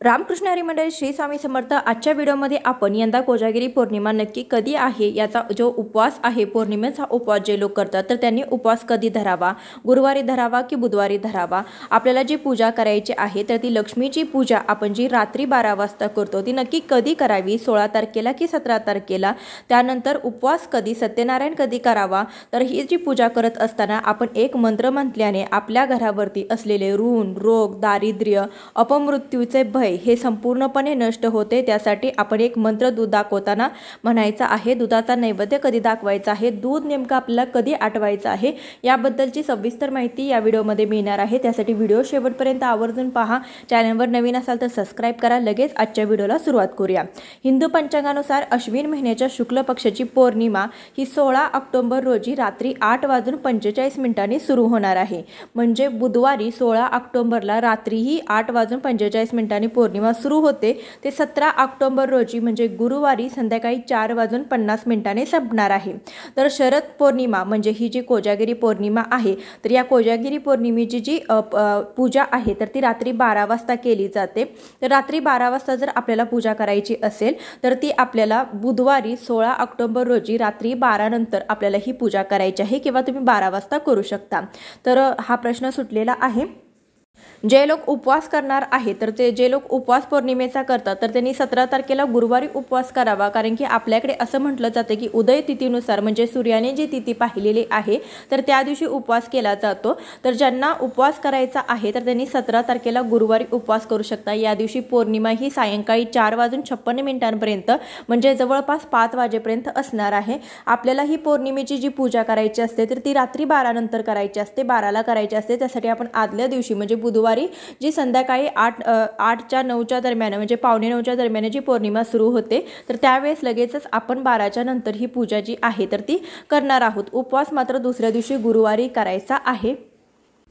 रामकृष्ण हरी मंडळी श्री स्वामी समर्थ। आजच्या व्हिडिओमध्ये आपण यंदा कोजागिरी पौर्णिमा नक्की कधी आहे याचा जो उपवास आहे, पौर्णिमेचा उपवास जे लोक करतात तर त्यांनी उपवास कधी धरावा, गुरुवारी धरावा की बुधवारी धरावा, आपल्याला जी पूजा करायची आहे तर ती लक्ष्मीची पूजा आपण जी रात्री 12 वाजता करतो ती नक्की कधी करावी, 16 तारखेला की 17 तारखेला, त्यानंतर उपवास कधी, सत्यनारायण कधी करावा। तर ही जी पूजा करत असताना आपण एक मंत्र म्हटल्याने आपल्या घरावरती असलेले ऋण, रोग, दारिद्र्य, अपमृत्यूचे भय हे संपूर्णपणे नष्ट होते। त्यासाठी आपण एक मंत्र दूध दाखवताना म्हणायचा आहे। दुधाचा नैवेद्य कधी दाखवायचा आहे, दूध नेमकं आपल्याला कधी आटवायचं आहे याबद्दलची सविस्तर माहिती या व्हिडिओमध्ये मिळणार आहे। त्यासाठी व्हिडिओ शेवटपर्यंत आवर्जून पहा। चॅनलवर नवीन असाल तर सबस्क्राइब करा। लगेच आजच्या व्हिडिओला सुरुवात करूया। हिंदू पंचांगानुसार अश्विन महिन्याच्या शुक्ल पक्षाची पौर्णिमा ही 16 ऑक्टोबर रोजी रात्री 8:45 सुरू होणार आहे। म्हणजे बुधवारी 16 ऑक्टोबरला रात्रीही 8:45 पौर्णिमा सुरू होते ते 17 ऑक्टोबर रोजी म्हणजे गुरुवारी संध्याकाळी 4:50 संपणार आहे। तर शरद पौर्णिमा म्हणजे ही जी कोजागिरी पौर्णिमा आहे तर या कोजागिरी पौर्णिमेची जी पूजा आहे तर ती रात्री 12 वाजता केली जाते। तर रात्री 12 वाजता जर आपल्याला पूजा करायची असेल तर ती आपल्याला बुधवारी 16 ऑक्टोबर रोजी रात्री 12 नंतर आपल्याला ही पूजा करायची आहे किंवा तुम्ही 12 वाजता करू शकता। तर हा प्रश्न सुटलेला आहे। जे लोक उपवास करणार आहे तर ते जे लोक उपवास पौर्णिमेचा करतात तर त्यांनी 17 तारखेला गुरुवारी उपवास करावा, कारण की आपल्याकडे असं म्हटलं जातं की उदय तिथीनुसार म्हणजे सूर्याने जी तिथी पाहिलेली आहे तर त्या दिवशी उपवास केला जातो। तर ज्यांना उपवास करायचा आहे तर त्यांनी 17 तारखेला गुरुवारी उपवास करू शकता। या दिवशी पौर्णिमा ही सायंकाळी 4:56 म्हणजे जवळपास 5 वाजेपर्यंत असणार आहे। आपल्याला ही पौर्णिमेची जी पूजा करायची असते तर ती रात्री 12 नंतर करायची असते, 12ला करायची असते। त्यासाठी आपण आदल्या दिवशी म्हणजे बुधवारी जी संध्याकाळी 8च्या 9च्या दरम्यान म्हणजे 8:45 दरम्यान जी पौर्णिमा सुरू होते तर त्यावेळेस लगेचच आपण 12च्या नंतर ही पूजा जी आहे तर ती करणार आहोत। उपवास मात्र दुसऱ्या दिवशी गुरुवारी करायचा आहे।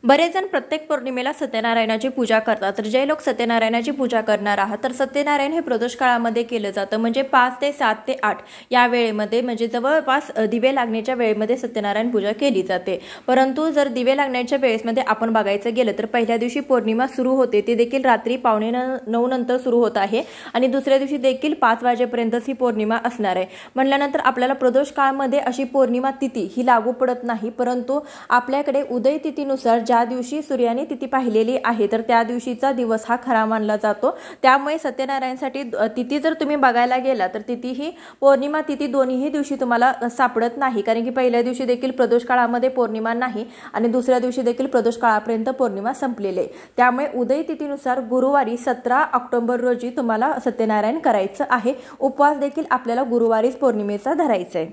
बरेच जण प्रत्येक पौर्णिमेला सत्यनारायणाची पूजा करतात। तर जे लोक सत्यनारायणाची पूजा करणार आहात तर सत्यनारायण हे प्रदोष काळामध्ये केलं जातं, म्हणजे 5 ते 7 ते 8 या वेळेमध्ये म्हणजे जवळपास दिवे लागण्याच्या वेळेमध्ये सत्यनारायण पूजा केली जाते। परंतु जर दिवे लागण्याच्या वेळेसमध्ये आपण बघायचं गेलं तर पहिल्या दिवशी पौर्णिमा सुरू होते ती देखील रात्री 8:45 नंतर सुरू होत आहे आणि दुसऱ्या दिवशी देखील 5 वाजेपर्यंतच ही पौर्णिमा असणार आहे। म्हटल्यानंतर आपल्याला प्रदोष काळामध्ये अशी पौर्णिमा तिथी ही लागू पडत नाही, परंतु आपल्याकडे उदय तिथीनुसार ज्या दिवशी सूर्याने तिथी पाहिलेली आहे तर त्या दिवशीचा दिवस हा खरा मानला जातो। त्यामुळे सत्यनारायणसाठी तिथी जर तुम्ही बघायला गेला तर तिथी ही पौर्णिमा तिथी दोन्ही दिवशी तुम्हाला सापडत नाही, कारण की पहिल्या दिवशी देखील प्रदोष काळामध्ये पौर्णिमा नाही आणि दुसऱ्या दिवशी देखील प्रदोष काळापर्यंत पौर्णिमा संपलेली आहे। त्यामुळे उदय तिथीनुसार गुरुवारी 17 ऑक्टोबर रोजी तुम्हाला सत्यनारायण करायचं आहे। उपवास देखील आपल्याला गुरुवारीच पौर्णिमेचा धरायचा आहे।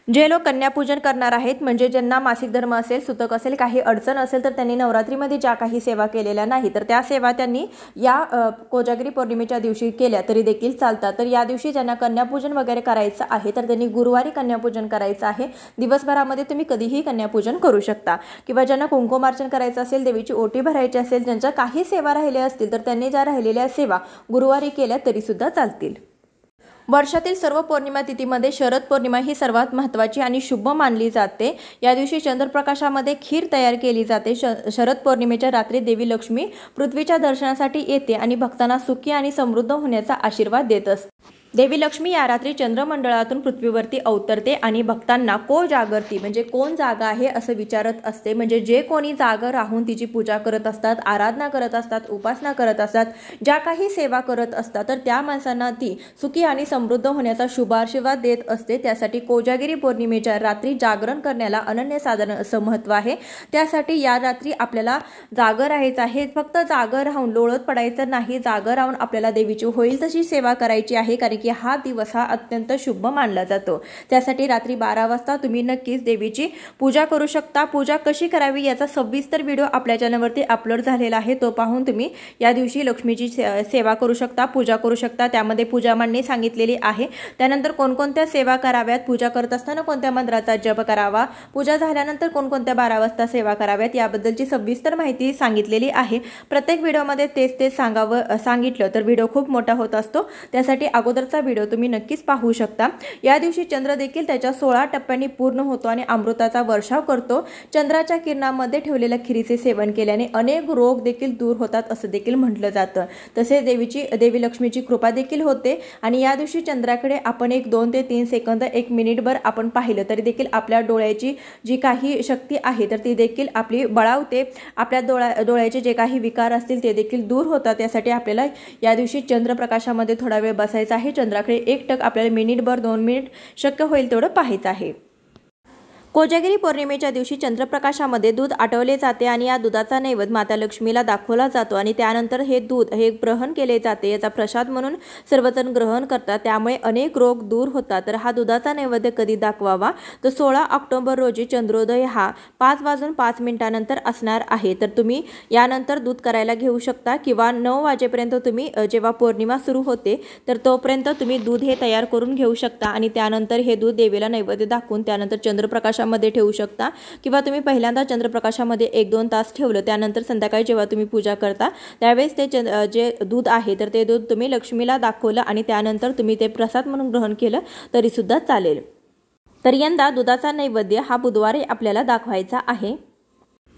जे लोक कन्यापूजन करणार आहेत म्हणजे ज्यांना मासिक धर्म असेल, सुतक असेल, काही अडचण असेल तर त्यांनी नवरात्रीमध्ये ज्या काही सेवा केलेल्या नाही तर त्या सेवा त्यांनी या कोजागिरी पौर्णिमेच्या दिवशी केल्या तरी देखील चालतात। तर या दिवशी ज्यांना कन्यापूजन वगैरे करायचं आहे तर त्यांनी गुरुवारी कन्यापूजन करायचं आहे। दिवसभरामध्ये तुम्ही कधीही कन्यापूजन करू शकता किंवा ज्यांना कुंकुमार्चन करायचं असेल, देवीची ओटी भरायची असेल, ज्यांच्या काही सेवा राहिल्या असतील तर त्यांनी ज्या राहिलेल्या सेवा गुरुवारी केल्या तरी सुद्धा चालतील। वर्षातील सर्व पौर्णिमा तिथीमध्ये शरद पौर्णिमा ही सर्वात महत्त्वाची आणि शुभ मानली जाते। या दिवशी चंद्रप्रकाशामध्ये खीर तयार केली जाते। शरद पौर्णिमेच्या रात्री देवी लक्ष्मी पृथ्वीच्या दर्शनासाठी येते आणि भक्तांना सुखी आणि समृद्ध होण्याचा आशीर्वाद देत असते। देवी लक्ष्मी या रात्री चंद्रमंडळातून पृथ्वीवरती अवतरते आणि भक्तांना को जागरती म्हणजे कोण जागा आहे असं विचारत असते। म्हणजे जे कोणी जागर राहून तिची पूजा करत असतात, आराधना करत असतात, उपासना करत असतात, ज्या काही सेवा करत असतात तर त्या माणसांना ती सुखी आणि समृद्ध होण्याचा शुभ आशीर्वाद देत असते। त्यासाठी कोजागिरी पौर्णिमेच्या रात्री जागरण करण्याला अनन्यसाधारण असं महत्त्व आहे। त्यासाठी या रात्री आपल्याला जागर राहायचं आहे, फक्त जागर राहून लोळत पडायचं नाही, जागर राहून आपल्याला देवीची होईल तशी सेवा करायची आहे, कारण की हा दिवस हा अत्यंत शुभ मानला जातो। त्यासाठी रात्री 12 वाजता तुम्ही नक्कीच देवीची पूजा करू शकता। पूजा कशी करावी याचा सविस्तर व्हिडिओ आपल्या चॅनलवरती अपलोड झालेला आहे, तो पाहून तुम्ही या दिवशी लक्ष्मीची सेवा करू शकता, पूजा करू शकता। त्यामध्ये पूजा मांडणी सांगितलेली आहे, त्यानंतर कोणकोणत्या सेवा कराव्यात, पूजा करत असताना कोणत्या मंत्राचा जप करावा, पूजा झाल्यानंतर कोणकोणत्या 12 वाजता सेवा कराव्यात याबद्दलची सविस्तर माहिती सांगितलेली आहे। प्रत्येक व्हिडिओमध्ये तेच सांगितलं तर व्हिडिओ खूप मोठा होत असतो। त्यासाठी अगोदरचा शेवटचा व्हिडिओ तुम्ही नक्कीच पाहू शकता। या दिवशी चंद्र देखील त्याच्या 16 टप्प्यांनी पूर्ण होतो आणि अमृताचा वर्षाव करतो। चंद्राच्या किरणांमध्ये ठेवलेल्या खिरीचे सेवन केल्याने अनेक रोग देखील दूर होतात असं देखील म्हटलं जातं। तसेच देवी लक्ष्मीची कृपा देखील होते आणि या दिवशी चंद्राकडे आपण 2 ते 3 सेकंद 1 मिनिटभर आपण पाहिलं तरी देखील आपल्या डोळ्याची जी काही शक्ती आहे तर ती देखील आपली बळावते। आपल्या डोळ्याचे जे काही विकार असतील ते देखील दूर होतात। यासाठी आपल्याला या दिवशी चंद्रप्रकाशामध्ये थोडा वेळ बसायचा आहे। चंद्राकडे एकटक आपल्याला मिनिटभर 2 मिनिट शक्य होईल तेवढं पाहायचं आहे। कोजागिरी पौर्णिमेच्या दिवशी चंद्रप्रकाशामध्ये दूध आटवले जाते आणि या दुधाचा नैवेद्य माता लक्ष्मीला दाखवला जातो आणि त्यानंतर हे दूध ग्रहण केले जाते। याचा प्रसाद म्हणून सर्वजण ग्रहण करतात, त्यामुळे अनेक रोग दूर होतात। तर हा दुधाचा नैवेद्य कधी दाखवावा तर 16 ऑक्टोबर रोजी चंद्रोदय हा 5:05 असणार आहे। तर तुम्ही यानंतर दूध करायला घेऊ शकता किंवा 9 वाजेपर्यंत तुम्ही जेव्हा पौर्णिमा सुरू होते तर तोपर्यंत तुम्ही दूध हे तयार करून घेऊ शकता आणि त्यानंतर हे दूध देवीला नैवेद्य दाखवून त्यानंतर चंद्रप्रकाश मध्ये ठेवू शकता किंवा तुम्ही पहिल्यांदा चंद्रप्रकाशामध्ये 1-2 तास ठेवलं त्यानंतर संध्याकाळी जेव्हा तुम्ही पूजा करता त्यावेळेस ते जे दूध आहे तर ते दूध तुम्ही लक्ष्मीला दाखवलं आणि त्यानंतर तुम्ही ते प्रसाद म्हणून ग्रहण केलं तरी सुद्धा चालेल। तर यंदा दुधाचा नैवेद्य हा बुधवारी आपल्याला दाखवायचा आहे।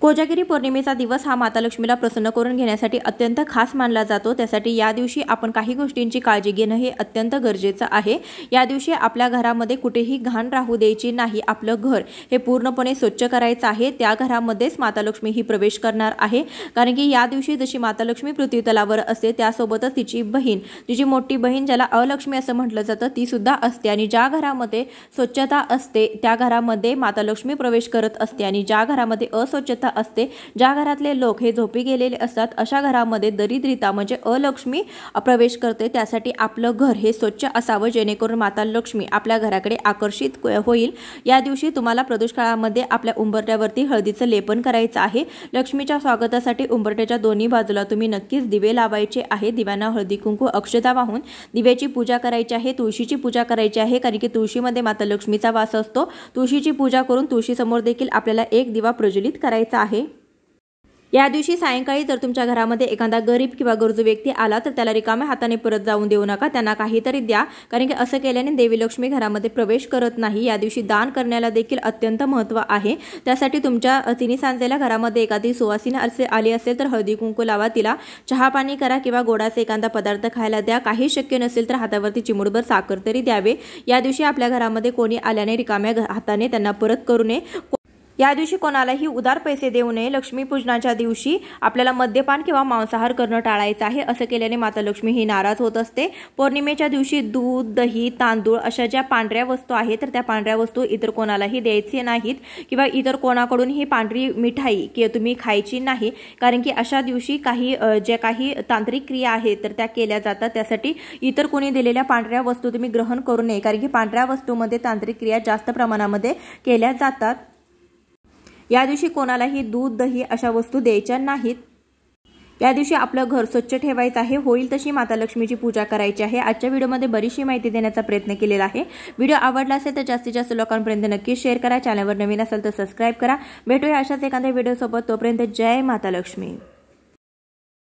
कोजागिरी पौर्णिमेचा दिवस हा माता लक्ष्मीला प्रसन्न करून घेण्यासाठी अत्यंत खास मानला जातो। त्यासाठी या दिवशी आपण काही गोष्टींची काळजी घेणं हे अत्यंत गरजेचं आहे। या दिवशी आपल्या घरामध्ये कुठेही घाण राहू द्यायची नाही। आपलं घर हे पूर्णपणे स्वच्छ करायचं आहे। त्या घरामध्येच माता लक्ष्मी ही प्रवेश करणार आहे, कारण की या दिवशी जशी माता लक्ष्मी पृथ्वी तलावर असते त्यासोबतच तिची मोठी बहीण ज्याला अलक्ष्मी असं म्हटलं जातं ती सुद्धा असते आणि ज्या घरामध्ये स्वच्छता असते त्या घरामध्ये माता लक्ष्मी प्रवेश करत असते आणि ज्या घरामध्ये अस्वच्छता असते, ज्या घरातले लोक हे झोपी गेलेले असतात अशा घरामध्ये दरिद्रता म्हणजे अलक्ष्मी प्रवेश करते। त्यासाठी आपलं घर हे स्वच्छ असावं जेणेकरून माता लक्ष्मी आपल्या घराकडे आकर्षित होईल। या दिवशी तुम्हाला प्रदोष काळामध्ये आपल्या उंबरठ्यावरती हळदीचं लेपन करायचं आहे। लक्ष्मीच्या स्वागतासाठी उंबरठ्याच्या दोन्ही बाजूला तुम्ही नक्कीच दिवे लावायचे आहे। दिव्यांना हळदी कुंकू अक्षता वाहून दिव्याची पूजा करायची आहे। तुळशीची पूजा करायची आहे, कारण की तुळशीमध्ये माता लक्ष्मीचा वास असतो। तुळशीची पूजा करून तुळशी समोर देखील आपल्याला एक दिवा प्रज्वलित करायचा आहे। या दिवशी सायंकाळी जर तुमच्या घरामध्ये एखादा गरीब किंवा गरजू व्यक्ती आला तर त्याला रिकाम्या हाताने परत जाऊन देऊ नका, त्यांना काहीतरी द्या, कारण की असं केल्याने देवी लक्ष्मी घरामध्ये प्रवेश करत नाही। या दिवशी दान करण्याला देखील अत्यंत महत्त्व आहे। त्यासाठी तुमच्या तिन्ही सांजेला घरामध्ये एखादी सुवासिनी आली असेल तर हळदी कुंकू लावा, तिला चहा पाणी करा किंवा गोडाचा एखादा पदार्थ खायला द्या। काही शक्य नसेल तर हातावरती चिमूटभर साखर तरी द्यावे। या दिवशी आपल्या घरामध्ये कोणी आल्याने रिकाम्या हाताने त्यांना परत करू नये। या दिवशी कोणालाही उधार पैसे देऊ नये। लक्ष्मीपूजनाच्या दिवशी आपल्याला मद्यपान किंवा मांसाहार करणं टाळायचं आहे। असं केल्याने माता लक्ष्मी ही नाराज होत असते। पौर्णिमेच्या दिवशी दूध, दही, तांदूळ अशा ज्या पांढऱ्या वस्तू आहेत तर त्या पांढऱ्या वस्तू इतर कोणालाही द्यायचे नाहीत किंवा इतर कोणाकडून ही पांढरी मिठाई की तुम्ही खायची नाही, कारण की अशा दिवशी ज्या काही तांत्रिक क्रिया आहेत तर त्या केल्या जातात। त्यासाठी इतर कोणी दिलेल्या पांढऱ्या वस्तू तुम्ही ग्रहण करू नये, कारण की पांढऱ्या वस्तूमध्ये तांत्रिक क्रिया जास्त प्रमाणामध्ये केल्या जातात। या दिवशी कोणालाही दूध, दही अशा वस्तू द्यायच्या नाहीत। या दिवशी आपलं घर स्वच्छ ठेवायचं आहे। होईल तशी माता लक्ष्मीची पूजा करायची आहे। आजच्या व्हिडिओमध्ये बरीचशी माहिती देण्याचा प्रयत्न केलेला आहे। व्हिडिओ आवडला असेल तर जास्तीत जास्त लोकांपर्यंत नक्की शेअर करा। चॅनलवर नवीन असाल तर सबस्क्राइब करा। भेटूया अशाच एखाद्या व्हिडिओसोबत, तोपर्यंत जय माता लक्ष्मी।